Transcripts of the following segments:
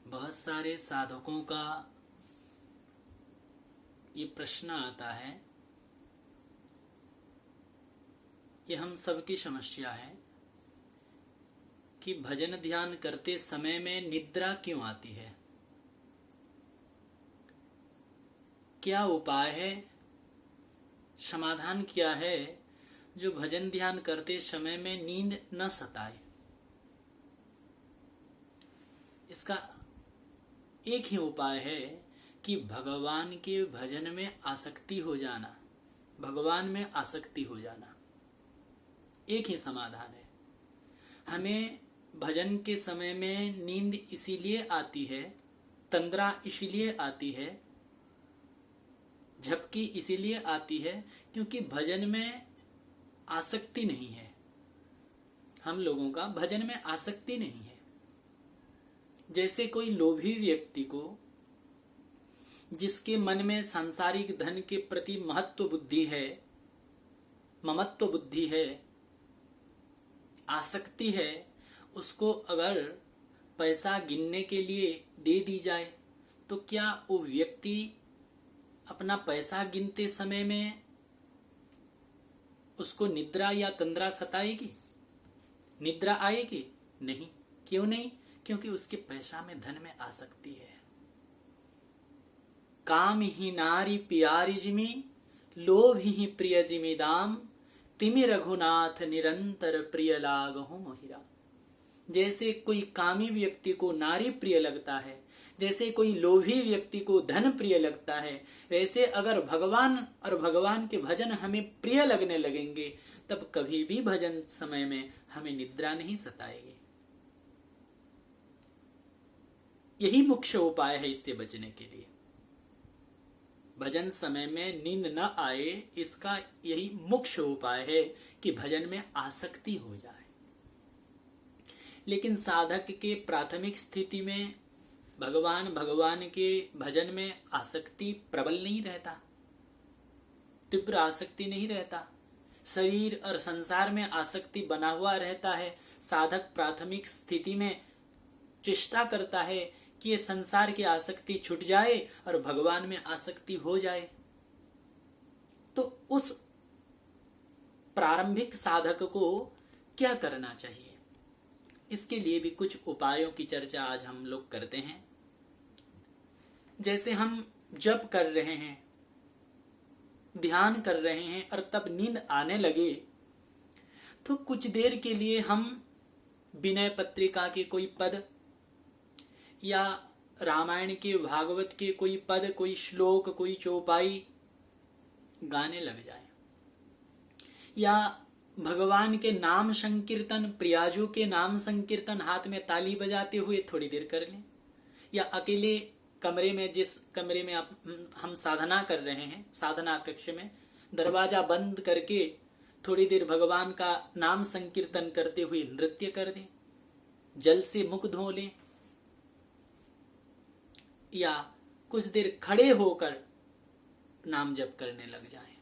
बहुत सारे साधकों का ये प्रश्न आता है, ये हम सबकी समस्या है कि भजन ध्यान करते समय में निद्रा क्यों आती है। क्या उपाय है, समाधान क्या है जो भजन ध्यान करते समय में नींद न सताए। इसका एक ही उपाय है कि भगवान के भजन में आसक्ति हो जाना, भगवान में आसक्ति हो जाना। एक ही समाधान है। हमें भजन के समय में नींद इसीलिए आती है, तंद्रा इसीलिए आती है, झपकी इसीलिए आती है क्योंकि भजन में आसक्ति नहीं है। हम लोगों का भजन में आसक्ति नहीं है। जैसे कोई लोभी व्यक्ति को, जिसके मन में सांसारिक धन के प्रति महत्व बुद्धि है, ममत्व बुद्धि है, आसक्ति है, उसको अगर पैसा गिनने के लिए दे दी जाए तो क्या वो व्यक्ति अपना पैसा गिनते समय में उसको निद्रा या तंद्रा सताएगी? निद्रा आएगी? नहीं। क्यों नहीं? क्योंकि उसके पैसा में, धन में आसक्ति है। काम ही नारी प्यारी जिमी, लोभ ही प्रिय जिमी दाम, तिमि रघुनाथ निरंतर प्रिय लागहु मोहिरा। जैसे कोई कामी व्यक्ति को नारी प्रिय लगता है, जैसे कोई लोभी व्यक्ति को धन प्रिय लगता है, वैसे अगर भगवान और भगवान के भजन हमें प्रिय लगने लगेंगे तब कभी भी भजन समय में हमें निद्रा नहीं सताएगी। यही मुख्य उपाय है इससे बचने के लिए। भजन समय में नींद न आए, इसका यही मुख्य उपाय है कि भजन में आसक्ति हो जाए। लेकिन साधक के प्राथमिक स्थिति में भगवान के भजन में आसक्ति प्रबल नहीं रहता, तीव्र आसक्ति नहीं रहता। शरीर और संसार में आसक्ति बना हुआ रहता है। साधक प्राथमिक स्थिति में चेष्टा करता है कि ये संसार की आसक्ति छूट जाए और भगवान में आसक्ति हो जाए। तो उस प्रारंभिक साधक को क्या करना चाहिए, इसके लिए भी कुछ उपायों की चर्चा आज हम लोग करते हैं। जैसे हम जप कर रहे हैं, ध्यान कर रहे हैं और तब नींद आने लगे तो कुछ देर के लिए हम विनय पत्रिका के कोई पद या रामायण के, भागवत के कोई पद, कोई श्लोक, कोई चौपाई गाने लग जाए, या भगवान के नाम संकीर्तन, प्रियाजू के नाम संकीर्तन हाथ में ताली बजाते हुए थोड़ी देर कर लें, या अकेले कमरे में, जिस कमरे में हम साधना कर रहे हैं, साधना कक्ष में दरवाजा बंद करके थोड़ी देर भगवान का नाम संकीर्तन करते हुए नृत्य कर दें, जल से मुख धो लें, या कुछ देर खड़े होकर नाम जप करने लग जाएं।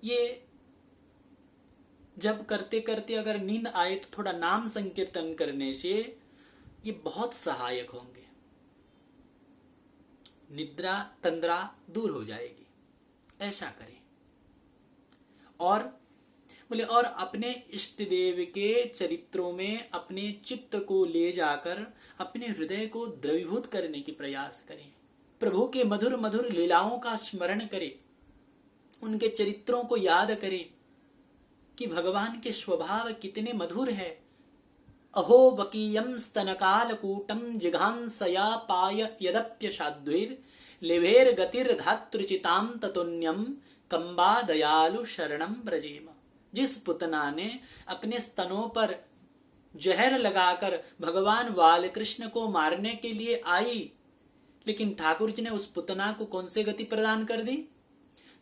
ये जब करते करते अगर नींद आए तो थोड़ा नाम संकीर्तन करने से ये बहुत सहायक होंगे, निद्रा तंद्रा दूर हो जाएगी। ऐसा करें। और बोले, और अपने इष्ट देव के चरित्रों में अपने चित्त को ले जाकर अपने हृदय को द्रवीभूत करने की प्रयास करें। प्रभु के मधुर मधुर लीलाओं का स्मरण करें, उनके चरित्रों को याद करें कि भगवान के स्वभाव कितने मधुर है। अहो बकीयम स्तनकालकूटम जिघांसया पाय यदप्य शाद्वैर लेभेर गतिर धातृचिताम ततुन्यम कंबा दयालु शरणम ब्रजेम। जिस पुतना ने अपने स्तनों पर जहर लगाकर भगवान बाल कृष्ण को मारने के लिए आई, लेकिन ठाकुर जी ने उस पुतना को कौन से गति प्रदान कर दी?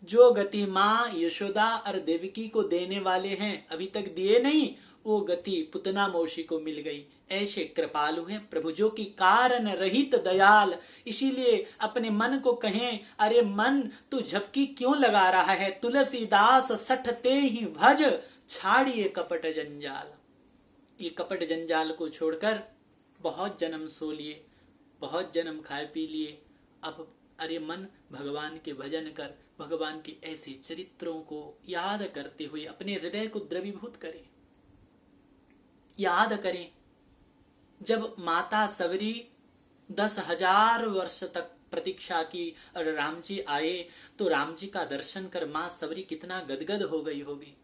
जो गति माँ यशोदा और देवकी को देने वाले हैं, अभी तक दिए नहीं, वो गति पुतना मौसी को मिल गई। ऐसे कृपालु हैं प्रभु, जो कि कारण रहित दयाल। इसीलिए अपने मन को कहें, अरे मन तू झपकी क्यों लगा रहा है, तुलसीदास सठ ते ही भज, छाड़िए कपट जंजाल। ये कपट जंजाल को छोड़कर बहुत जन्म सो लिए, बहुत जन्म खाए पी लिए, अब अरे मन भगवान के भजन कर, भगवान के ऐसे चरित्रों को याद करते हुए अपने हृदय को द्रवीभूत करें। याद करें जब माता सबरी 10,000 वर्ष तक प्रतीक्षा की और राम जी आए तो राम जी का दर्शन कर मां सबरी कितना गदगद हो गई होगी।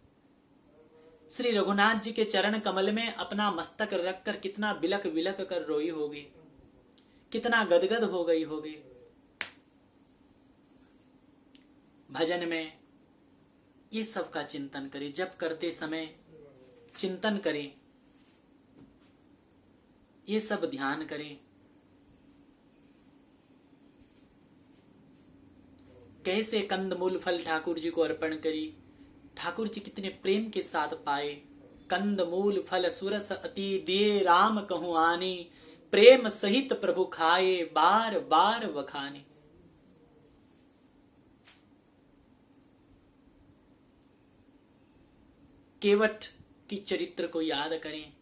श्री रघुनाथ जी के चरण कमल में अपना मस्तक रखकर कितना बिलक बिलक कर रोई होगी, कितना गदगद हो गई होगी। भजन में ये सब का चिंतन करें, जब करते समय चिंतन करें, ये सब ध्यान करें। कैसे कंदमूल फल ठाकुर जी को अर्पण करी, ठाकुर जी कितने प्रेम के साथ पाए। कंदमूल फल सुरस अति दिए राम कहूं आनी, प्रेम सहित प्रभु खाए बार बार वखाने। केवट की चरित्र को याद करें,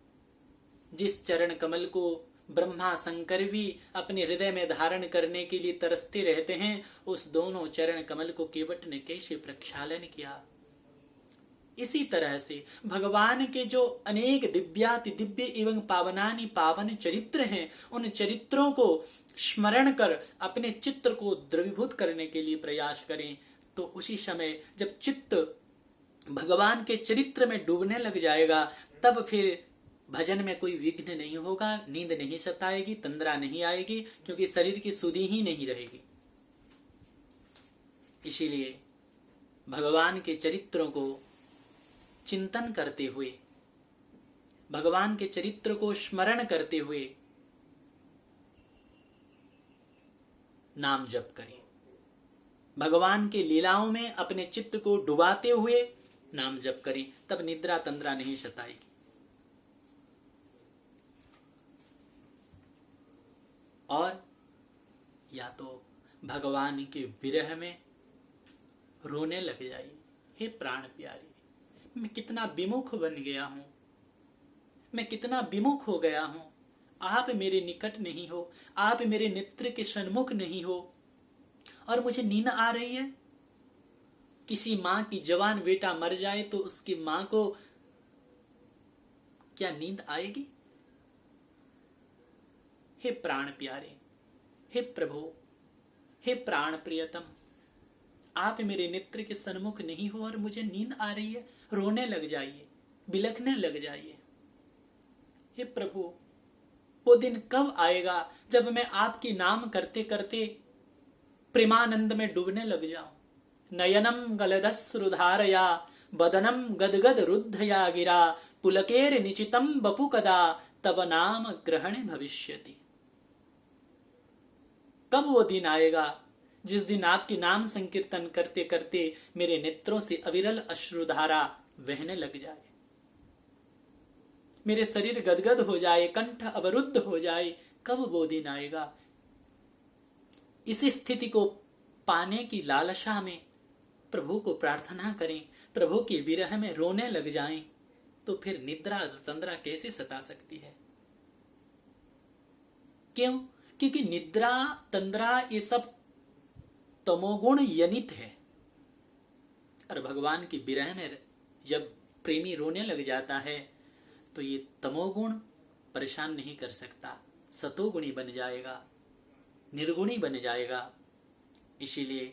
जिस चरण कमल को ब्रह्मा शंकर भी अपने हृदय में धारण करने के लिए तरसते रहते हैं, उस दोनों चरण कमल को केवट ने कैसे प्रक्षालन किया। इसी तरह से भगवान के जो अनेक दिव्याति दिव्य एवं पावनानि पावन चरित्र हैं, उन चरित्रों को स्मरण कर अपने चित्त को द्रवीभूत करने के लिए प्रयास करें। तो उसी समय जब चित्त भगवान के चरित्र में डूबने लग जाएगा, तब फिर भजन में कोई विघ्न नहीं होगा, नींद नहीं सताएगी, तंद्रा नहीं आएगी, क्योंकि शरीर की सुधि ही नहीं रहेगी। इसीलिए भगवान के चरित्रों को चिंतन करते हुए, भगवान के चरित्र को स्मरण करते हुए नाम जप करें। भगवान के लीलाओं में अपने चित्त को डुबाते हुए नाम जप करें, तब निद्रा तंद्रा नहीं सताएगी। और या तो भगवान के विरह में रोने लग जाइए। हे प्राण प्यारे, मैं कितना विमुख बन गया हूं, मैं कितना विमुख हो गया हूं। आप मेरे निकट नहीं हो, आप मेरे नेत्र के सन्मुख नहीं हो, और मुझे नींद आ रही है। किसी मां की जवान बेटा मर जाए तो उसकी मां को क्या नींद आएगी? हे प्राण प्यारे, हे प्रभु, हे प्राण प्रियतम, आप मेरे नेत्र के सन्मुख नहीं हो और मुझे नींद आ रही है। रोने लग जाइए, बिलखने लग जाइए। हे प्रभु, वो दिन कब आएगा जब मैं आपकी नाम करते करते प्रेमानंद में डूबने लग जाऊं। नयनम गलदश्रुधारया बदनम गदगद रुद्धया गिरा, पुलकेर निचितम बपु कदा तब नाम ग्रहण भविष्यति। कब वो दिन आएगा जिस दिन आपकी नाम संकीर्तन करते करते मेरे नेत्रों से अविरल अश्रुधारा बहने लग जाए, मेरे शरीर गदगद हो जाए, कंठ अवरुद्ध हो जाए। कब वो दिन आएगा? इस स्थिति को पाने की लालसा में प्रभु को प्रार्थना करें, प्रभु के विरह में रोने लग जाएं, तो फिर निद्रा तंद्रा कैसे सता सकती है? क्यों? क्योंकि निद्रा तंद्रा ये सब तमोगुण जनित है। और भगवान की विरह में जब प्रेमी रोने लग जाता है तो ये तमोगुण परेशान नहीं कर सकता, सतोगुणी बन जाएगा, निर्गुणी बन जाएगा। इसीलिए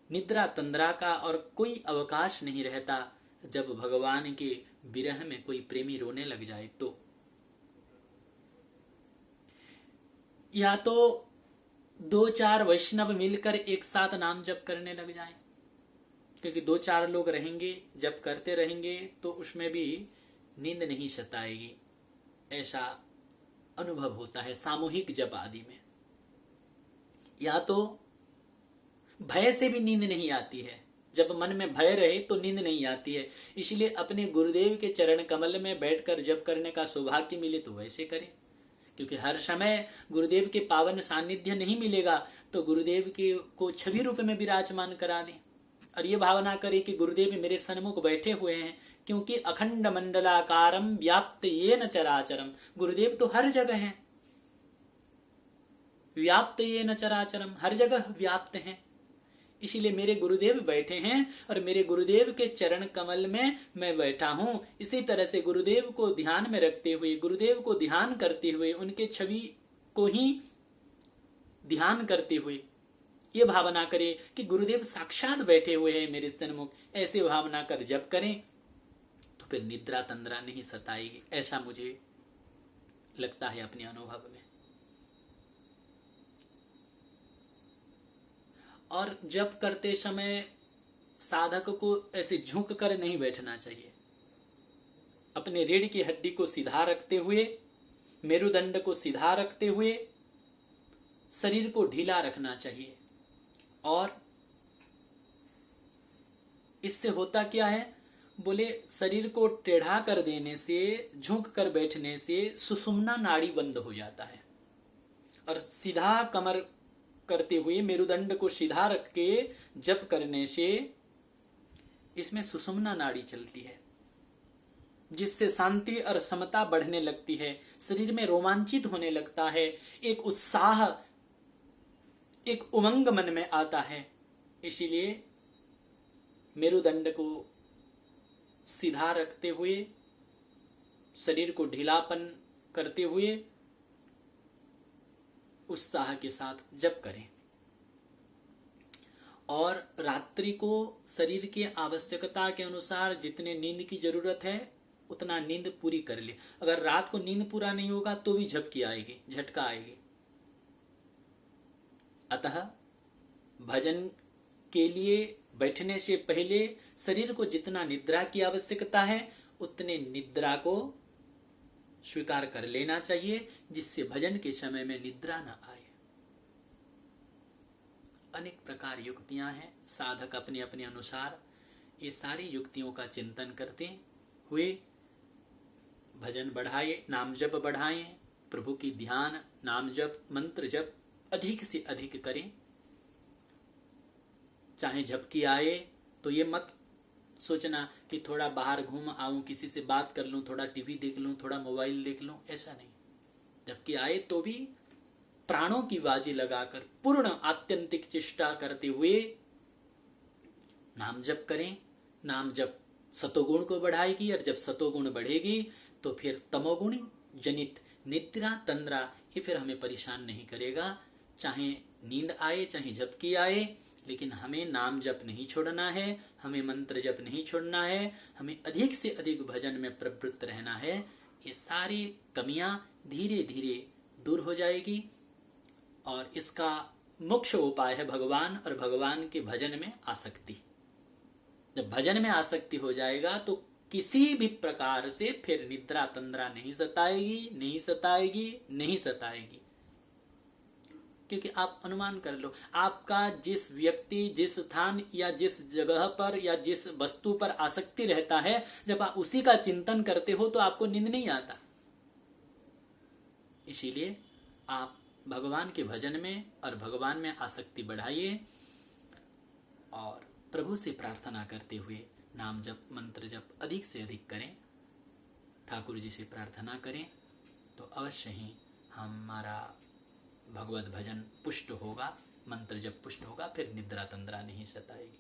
निद्रा तंद्रा का और कोई अवकाश नहीं रहता जब भगवान के विरह में कोई प्रेमी रोने लग जाए। तो या तो 2-4 वैष्णव मिलकर एक साथ नाम जप करने लग जाएं, क्योंकि 2-4 लोग रहेंगे, जप करते रहेंगे तो उसमें भी नींद नहीं सताएगी, ऐसा अनुभव होता है सामूहिक जप आदि में। या तो भय से भी नींद नहीं आती है, जब मन में भय रहे तो नींद नहीं आती है। इसलिए अपने गुरुदेव के चरण कमल में बैठकर जप करने का सौभाग्य मिले तो वैसे करें, क्योंकि हर समय गुरुदेव के पावन सानिध्य नहीं मिलेगा तो गुरुदेव के को छवि रूप में विराजमान करा दें। और ये भावना करें कि गुरुदेव मेरे सन्मुख बैठे हुए हैं, क्योंकि अखंड मंडलाकारम व्याप्त येन चराचरम, गुरुदेव तो हर जगह हैं, व्याप्त येन चराचरम, हर जगह व्याप्त हैं। इसीलिए मेरे गुरुदेव बैठे हैं और मेरे गुरुदेव के चरण कमल में मैं बैठा हूं। इसी तरह से गुरुदेव को ध्यान में रखते हुए, गुरुदेव को ध्यान करते हुए, उनके छवि को ही ध्यान करते हुए ये भावना करें कि गुरुदेव साक्षात बैठे हुए हैं मेरे सन्मुख, ऐसे भावना कर जप करें तो फिर निद्रा तंद्रा नहीं सताएगी, ऐसा मुझे लगता है अपने अनुभव में। और जप करते समय साधक को ऐसे झुक कर नहीं बैठना चाहिए। अपने रीढ़ की हड्डी को सीधा रखते हुए, मेरुदंड को सीधा रखते हुए शरीर को ढीला रखना चाहिए। और इससे होता क्या है, बोले शरीर को टेढ़ा कर देने से, झुक कर बैठने से सुषुम्ना नाड़ी बंद हो जाता है, और सीधा कमर करते हुए मेरुदंड को सीधा रख के जप करने से इसमें सुषुम्ना नाड़ी चलती है, जिससे शांति और समता बढ़ने लगती है, शरीर में रोमांचित होने लगता है, एक उत्साह, एक उमंग मन में आता है। इसीलिए मेरुदंड को सीधा रखते हुए, शरीर को ढीलापन करते हुए उत्साह के साथ जप करें। और रात्रि को शरीर की आवश्यकता के अनुसार जितने नींद की जरूरत है उतना नींद पूरी कर ले। अगर रात को नींद पूरा नहीं होगा तो भी झपकी आएगी, झटका आएगी। अतः भजन के लिए बैठने से पहले शरीर को जितना निद्रा की आवश्यकता है उतने निद्रा को स्वीकार कर लेना चाहिए, जिससे भजन के समय में निद्रा न आए। अनेक प्रकार युक्तियां हैं, साधक अपने अपने अनुसार ये सारी युक्तियों का चिंतन करते हुए भजन बढ़ाए, नाम जप बढ़ाएं, प्रभु की ध्यान, नाम जप, मंत्र जप अधिक से अधिक करें। चाहे झपकी आए तो ये मत सोचना कि थोड़ा बाहर घूम आऊं, किसी से बात कर लूं, थोड़ा टीवी देख लूं, थोड़ा मोबाइल देख लूं, ऐसा नहीं। झपकी आए तो भी प्राणों की बाजी लगाकर पूर्ण आत्यंतिक चेष्टा करते हुए नाम जप करें। नाम जप सतोगुण को बढ़ाएगी, और जब सतोगुण बढ़ेगी तो फिर तमोगुण जनित निद्रा तंद्रा ये फिर हमें परेशान नहीं करेगा। चाहे नींद आए, चाहे झपकी आए, लेकिन हमें नाम जप नहीं छोड़ना है, हमें मंत्र जप नहीं छोड़ना है, हमें अधिक से अधिक भजन में प्रवृत्त रहना है। ये सारी कमियां धीरे धीरे दूर हो जाएगी, और इसका मुख्य उपाय है भगवान और भगवान के भजन में आसक्ति। जब भजन में आसक्ति हो जाएगा तो किसी भी प्रकार से फिर निद्रा तंद्रा नहीं सताएगी, नहीं सताएगी, नहीं सताएगी। क्योंकि आप अनुमान कर लो, आपका जिस व्यक्ति, जिस स्थान या जिस जगह पर या जिस वस्तु पर आसक्ति रहता है, जब आप उसी का चिंतन करते हो तो आपको नींद नहीं आता। इसीलिए आप भगवान के भजन में और भगवान में आसक्ति बढ़ाइए, और प्रभु से प्रार्थना करते हुए नाम जप, मंत्र जप अधिक से अधिक करें। ठाकुर जी से प्रार्थना करें तो अवश्य ही हमारा भगवत भजन पुष्ट होगा, मंत्र जप पुष्ट होगा, फिर निद्रा तंद्रा नहीं सताएगी।